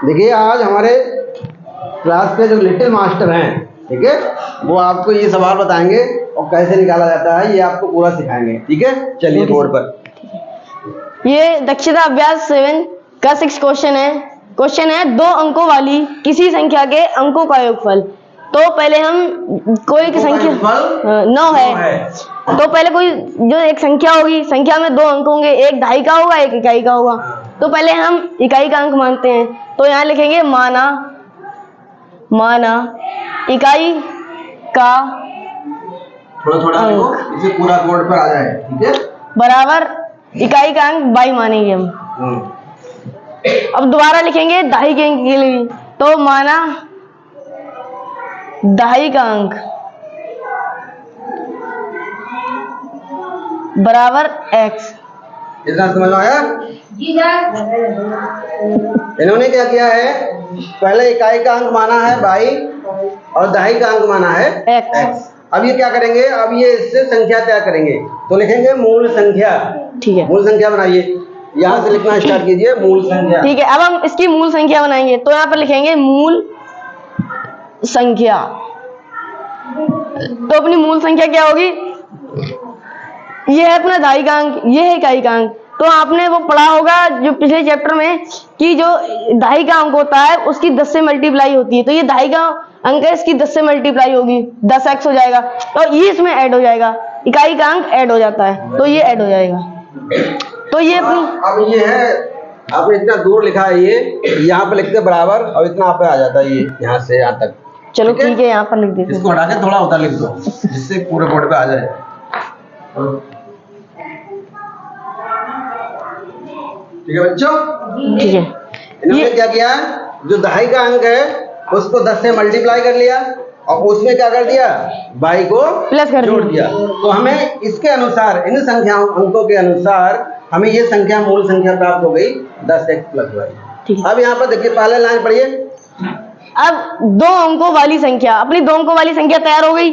देखिए आज हमारे क्लास के जो लिटिल मास्टर हैं, ठीक है, वो आपको ये सवाल बताएंगे और कैसे निकाला जाता है ये आपको पूरा सिखाएंगे। ठीक है, चलिए बोर्ड पर। ये दक्षता अभ्यास 7 का 6 क्वेश्चन है। क्वेश्चन है 2 अंकों वाली किसी संख्या के अंकों का योगफल। तो पहले हम कोई की संख्या 9 है, तो पहले कोई जो एक संख्या होगी, संख्या में 2 अंक होंगे, एक दहाई का होगा, एक इकाई का होगा। तो पहले हम इकाई का अंक मानते हैं, तो यहाँ लिखेंगे माना इकाई का थोड़ा देखो, इसे पूरा बोर्ड पर आ जाए। ठीक है, बराबर इकाई का अंक 22 मानेंगे हम। अब दोबारा लिखेंगे दहाई के अंक के लिए, तो माना दहाई का अंक बराबर x। इतना समझ में आया? जी सर। इन्होंने क्या किया है, पहले इकाई का अंक माना है 22 और दहाई का अंक माना है x। अब ये क्या करेंगे, अब ये इससे संख्या तय करेंगे, तो लिखेंगे मूल संख्या। ठीक है, मूल संख्या बनाइए, यहाँ से लिखना स्टार्ट कीजिए, मूल संख्या। ठीक है, अब हम इसकी मूल संख्या बनाएंगे, तो यहाँ पर लिखेंगे मूल संख्या। तो अपनी मूल संख्या क्या होगी, ये है अपना दहाई का अंक, ये है इकाई का अंक। तो आपने वो पढ़ा होगा जो पिछले चैप्टर में कि जो दहाई का अंक होता है उसकी 10 से मल्टीप्लाई होती है, तो ये दहाई का अंक है, इसकी 10 से मल्टीप्लाई होगी, 10x हो जाएगा, तो ये इसमें ऐड हो जाएगा, इकाई का अंक ऐड हो जाता है, तो ये ऐड हो जाएगा। तो ये अब ये है, आपने इतना दूर लिखा है, ये यहाँ पे लिखते बराबर और इतना आप पे आ जाता है, ये यहाँ से यहाँ तक। चलो ठीक है, यहाँ पर लिख देते हैं, इसको हटा के थोड़ा उधर लिख दो जिससे पूरे बोर्ड पे आ जाए। ठीक है बच्चों, ठीक है। इन्होंने क्या किया, जो दहाई का अंक है उसको 10 से मल्टीप्लाई कर लिया और उसमें क्या कर दिया, 22 को प्लस कर जोड़ दिया। तो हमें इसके अनुसार, इन संख्याओं अंकों के अनुसार हमें ये संख्या मूल संख्या प्राप्त हो गई 10x प्लस y। अब यहाँ पर देखिए, पहले लाइन पढ़िए। अब 2 अंकों वाली संख्या, अपनी 2 अंकों वाली संख्या तैयार हो गई।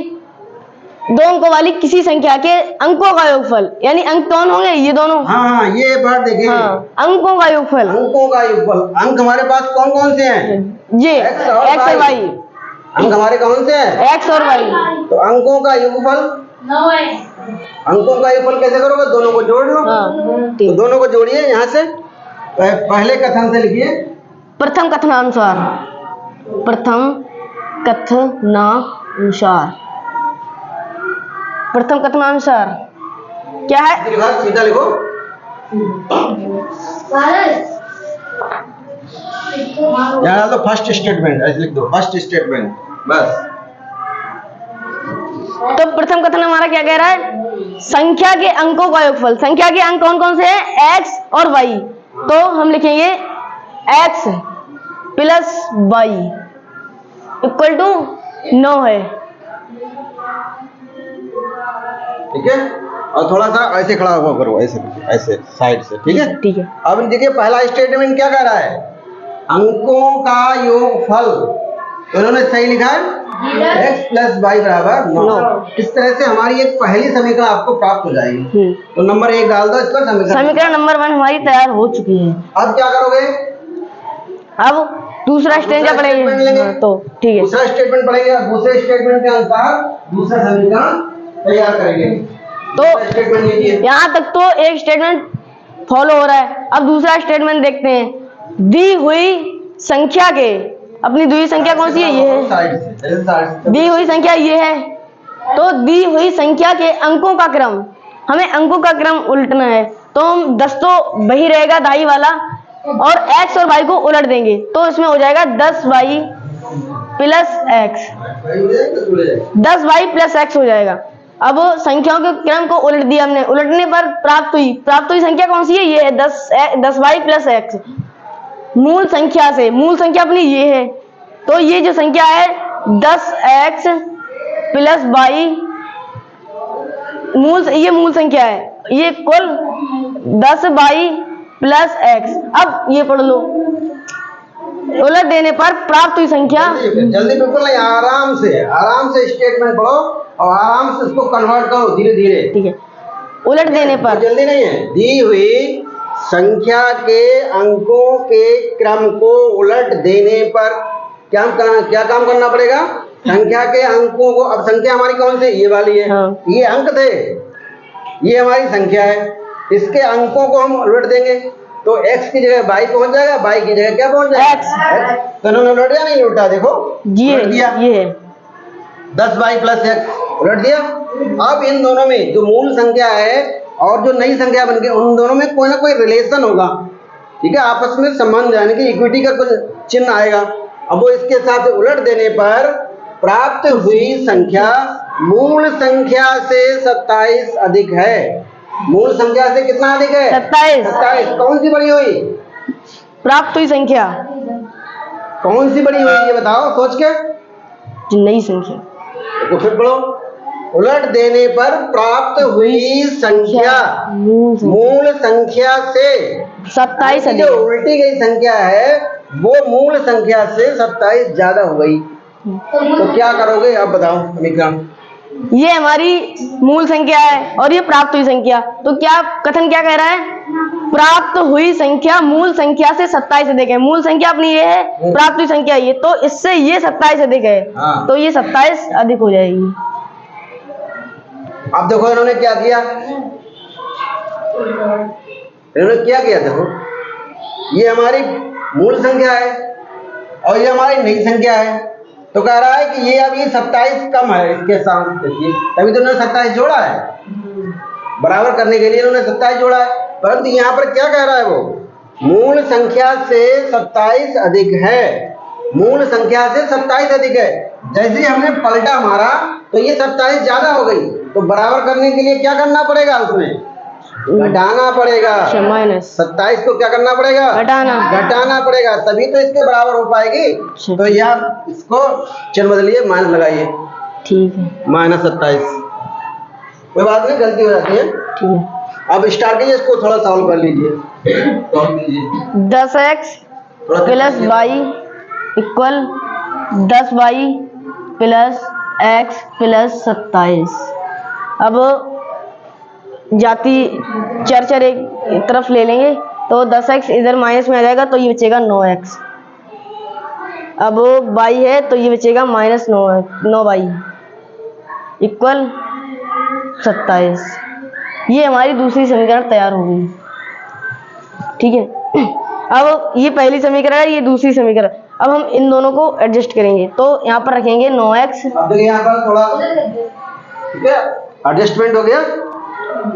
2 अंकों वाली किसी संख्या के अंकों का योगफल, यानी अंक कौन होंगे, ये दोनों। हाँ, ये बात देखिए। हाँ, अंकों का योगफल। अंकों का योगफल, अंक हमारे पास कौन कौन से हैं, ये x और y। अंक हमारे कौन से हैं, x और y। तो अंकों का योगफल 9 है। अंकों का योगफल कैसे करोगे, दोनों को जोड़ लो। तो दोनों को जोड़िए, यहाँ से पहले कथन से लिखिए। प्रथम कथनानुसार, प्रथम कथनानुसार, प्रथम कथनानुसार क्या है, सीधा लिखो। यहाँ डाल दो फर्स्ट स्टेटमेंट, ऐसे लिख दो फर्स्ट स्टेटमेंट, बस। तो प्रथम कथन हमारा क्या कह रहा है, संख्या के अंकों का योगफल। संख्या के अंक कौन कौन से हैं, x और y। तो हम लिखेंगे x plus y equal to 9 है। ठीक है, और थोड़ा सा ऐसे खड़ा हुआ करो, ऐसे ऐसे साइड से। ठीक है, ठीक है। अब देखिए पहला स्टेटमेंट क्या कह रहा है, अंकों का योगफल, तो इन्होंने सही लिखा है x प्लस वाई बराबर 9। इस तरह से हमारी एक पहली समीकरण आपको प्राप्त हो जाएगी। तो नंबर 1 डाल दो इस पर, समीकरण नंबर 1 हमारी तैयार हो चुकी है। अब क्या करोगे, अब दूसरा स्टेटमेंट पढ़ेंगे, तो ठीक है, दूसरा स्टेटमेंट पढ़ेंगे और दूसरे स्टेटमेंट के अनुसार दूसरा समीकरण तैयार करेंगे। तो यहाँ तक तो एक स्टेटमेंट फॉलो हो रहा है। अब दूसरा स्टेटमेंट देखते हैं। दी हुई संख्या के, अपनी दी हुई संख्या कौन सी है, ये है, दी हुई संख्या ये है, तो दी हुई संख्या के अंकों का क्रम, हमें अंकों का क्रम उल्टना है। तो हम 10 तो वही रहेगा दहाई वाला, और x और y को उलट देंगे, तो इसमें हो जाएगा 10y plus x, 10y plus x हो जाएगा। अब संख्याओं के क्रम को उलट दिया हमने, उलटने पर प्राप्त हुई संख्या कौन सी है, ये है 10y प्लस x। मूल संख्या से, मूल संख्या अपनी ये है, तो ये जो संख्या है 10x प्लस y, ये मूल संख्या है, ये कुल 10y प्लस x। अब ये पढ़ लो, उलट देने पर प्राप्त हुई संख्या। जल्दी बिल्कुल नहीं, आराम से स्टेटमेंट पढ़ो और आराम से इसको कन्वर्ट करो धीरे धीरे। ठीक है, उलट देने पर, जल्दी नहीं है। दी हुई संख्या के अंकों के क्रम को उलट देने पर क्या काम करना पड़ेगा? संख्या के अंकों को, अब संख्या हमारी कौन सी? ये वाली है। हाँ। ये अंक थे, ये हमारी संख्या है, इसके अंकों को हम उलट देंगे तो x की जगह y पहुंच जाएगा, y की जगह क्या पहुंच जाएगा? x। तो इन्होंने उलट दिया, नहीं उलटा? देखो उलट दिया, ये 10y + x उलट दिया। अब इन दोनों में जो मूल संख्या है और जो नई संख्या बन गई, उन दोनों में कोई ना कोई रिलेशन होगा, ठीक है, आपस में संबंध, यानी कि इक्विटी का कुछ चिन्ह आएगा। अब वो इसके साथ उलट देने पर प्राप्त हुई संख्या मूल संख्या से 27 अधिक है। मूल संख्या से कितना अधिक है? 27। कौन सी बड़ी हुई? प्राप्त हुई संख्या कौन सी बड़ी हुई ये बताओ सोच के। नई संख्या। तो फिर पढ़ो, उलट देने पर प्राप्त हुई संख्या मूल संख्या से 27 जो उल्टी गई संख्या है वो मूल संख्या से 27 ज्यादा हो गई। तो क्या करोगे आप बताओ समीकरण? ये हमारी मूल संख्या है और ये प्राप्त हुई संख्या, तो क्या कथन क्या कह रहा है? प्राप्त हुई संख्या मूल संख्या से 27 अधिक है। मूल संख्या अपनी ये है, प्राप्त हुई संख्या ये, तो इससे ये 27 अधिक है। हाँ। तो ये 27 अधिक हो जाएगी। अब देखो इन्होंने क्या किया, देखो ये हमारी मूल संख्या है और ये हमारी नई संख्या है, तो कह रहा है कि ये अब ये 27 कम है इसके साथ, देखिए तभी तो उन्होंने 27 जोड़ा है, बराबर करने के लिए इन्होंने 27 जोड़ा है। परंतु यहाँ पर क्या कह रहा है वो? मूल संख्या से 27 अधिक है, मूल संख्या से 27 अधिक है। जैसे ही हमने पलटा मारा तो ये 27 ज्यादा हो गई, तो बराबर करने के लिए क्या करना पड़ेगा? उसमें घटाना पड़ेगा। 27 को क्या करना पड़ेगा? घटाना पड़ेगा, तभी तो इसके बराबर हो पाएगी। तो यार इसको चिन्ह बदलिए, माइनस लगाइए। ठीक है, -27। कोई बात नहीं, गलती हो जाती है। ठीक है। अब स्टार्ट कीजिए, इसको थोड़ा सॉल्व कर लीजिए। 10x + y = 10y + x + 27। अब जाति चर एक तरफ ले लेंगे तो 10x इधर माइनस में आ जाएगा, तो ये बचेगा 9x। अब y है तो ये बचेगा -9y = 27। ये हमारी दूसरी समीकरण तैयार हो गई। ठीक है, अब ये पहली समीकरण है, ये दूसरी समीकरण। अब हम इन दोनों को एडजस्ट करेंगे, तो यहाँ पर रखेंगे 9x। अब देखिए यहाँ पर थोड़ा ठीक है एडजस्टमेंट हो गया।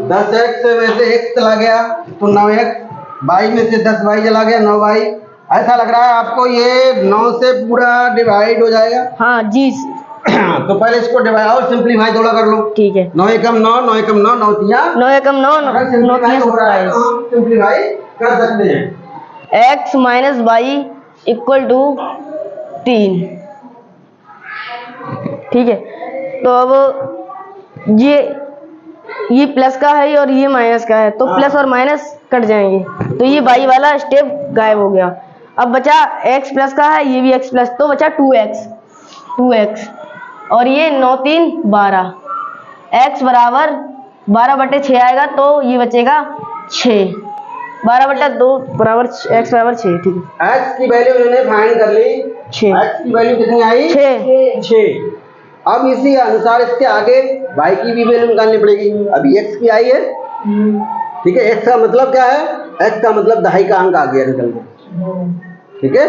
10x में से x चला गया तो 9x, y में से 10y चला गया 9y। ऐसा लग रहा है आपको ये 9 से पूरा डिवाइड हो जाएगा? हाँ जी। तो पहले इसको डिवाइड और सिंपलीफाई थोड़ा कर लो। ठीक है। 9 एकम 9, 9 एकम 9, 9 तिया 9 एकम 9, 9 तिया 27। सिंपलीफाई कर सकते हैं। x - y = 3। ठीक है, तो अब ये प्लस का है और ये माइनस का है, तो प्लस और माइनस कट जाएंगे, तो ये y वाला स्टेप गायब हो गया। अब बचा x प्लस का है, ये भी x प्लस, तो बचा 2x और ये 9 3 12। x बराबर 12/6 आएगा, तो ये बचेगा 6। 12/2 बराबर x बराबर 6। ठीक है, x की वैल्यू उन्होंने फाइंड कर ली। 6। x की वैल्यू कितनी आई? 6। अब इसी अनुसार इसके आगे y की भी वैल्यू निकालनी पड़ेगी। अभी x की आई है, ठीक है। x का मतलब क्या है? x का मतलब दहाई का अंक आ गया निकल के, ठीक है।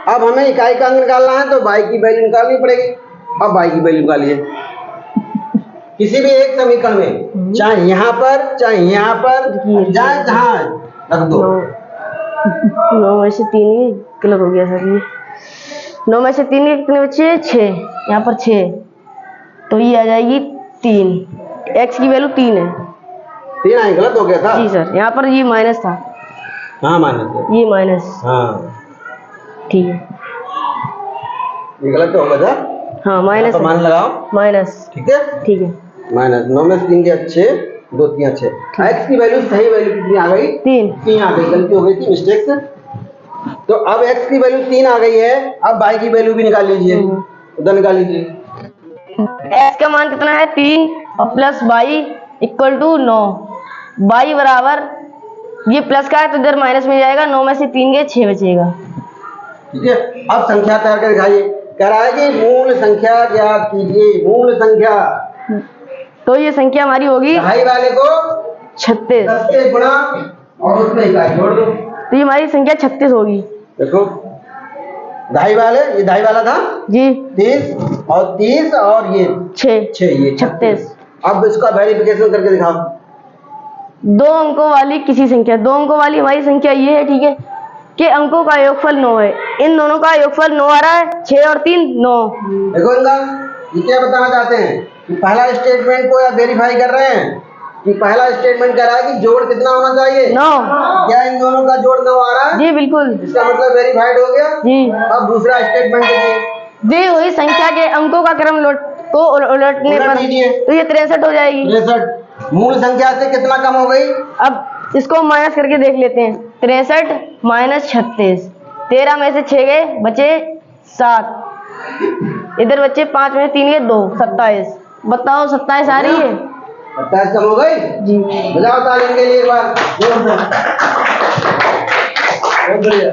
अब हमें इकाई का अंक निकालना है तो y की वैल्यू निकालनी पड़ेगी। अब y की वैल्यू निकालिए किसी भी एक समीकरण में, चाहे यहाँ पर चाहे यहाँ पर, चाहे जहाँ रख दो। 9 में से 3 गलत हो गया सर, ये 9 में से 3 कितने बचे? 6। यहाँ पर 6, तो ये आ जाएगी 3। x की वैल्यू 3 है। 3 आई, गलत हो गया था जी सर, यहाँ पर ये माइनस था। हाँ माइनस है, ये माइनस। हाँ ठीक है, ये गलत हो गया था। हाँ माइनस तो मान लगाओ माइनस, ठीक है। ठीक है, माइनस 9 में से 3 के 6, 2 3 6। x की वैल्यू सही वैल्यू कितनी आ गई? 3 आ गई, गलती हो गई थी मिस्टेक से। तो अब x की वैल्यू 3 आ गई है। अब y की वैल्यू भी निकाल लीजिए, उधर निकाल लीजिए। x का मान कितना है? 3 और प्लस y = 9। y बराबर ये प्लस का है तो इधर माइनस में जाएगा, 9 में से 3 गए 6 बचेगा। ठीक है, अब संख्या तैयार कर दिखाइए। कह रहा है कि मूल संख्या ज्ञात कीजिए। मूल संख्या, तो ये संख्या हमारी होगी दहाई वाले को 36, 10 से गुणा और उसमें इकाई जोड़ दो। तो ये हमारी संख्या 36 होगी। देखो दहाई वाले, ये दहाई वाला था जी 30 और ये 6 ये 36। अब इसका वेरिफिकेशन करके दिखाओ। 2 अंकों वाली किसी संख्या, 2 अंकों वाली हमारी संख्या ये है, ठीक है, कि अंकों का योगफल 9 है। इन दोनों का योगफल 9 आ रहा है, 6 और 3 9। देखो इनका ये क्या बताना चाहते हैं कि पहला स्टेटमेंट को या वेरीफाई कर रहे हैं कि पहला स्टेटमेंट कह रहा है कि जोड़ कितना होना चाहिए 9। क्या इन दोनों का जोड़ 9 आ रहा है? जी बिल्कुल। इसका मतलब वेरीफाइड हो गया। जी, अब दूसरा स्टेटमेंट देखिए, दी हुई संख्या के अंकों का क्रम उलटने उलट पर लीजिए। तो ये 63 हो जाएगी। 63 मूल संख्या से कितना कम हो गई? अब इसको माइनस करके देख लेते हैं। 63 माइनस 36, 13 में से 6 गए बचे 7, इधर बच्चे 5 में 3 गए 2, 27। बताओ 27 आ रही है? 27 कम हो गई जी। बजाओ ताली इनके लिए एक बार जोर से। बहुत बढ़िया।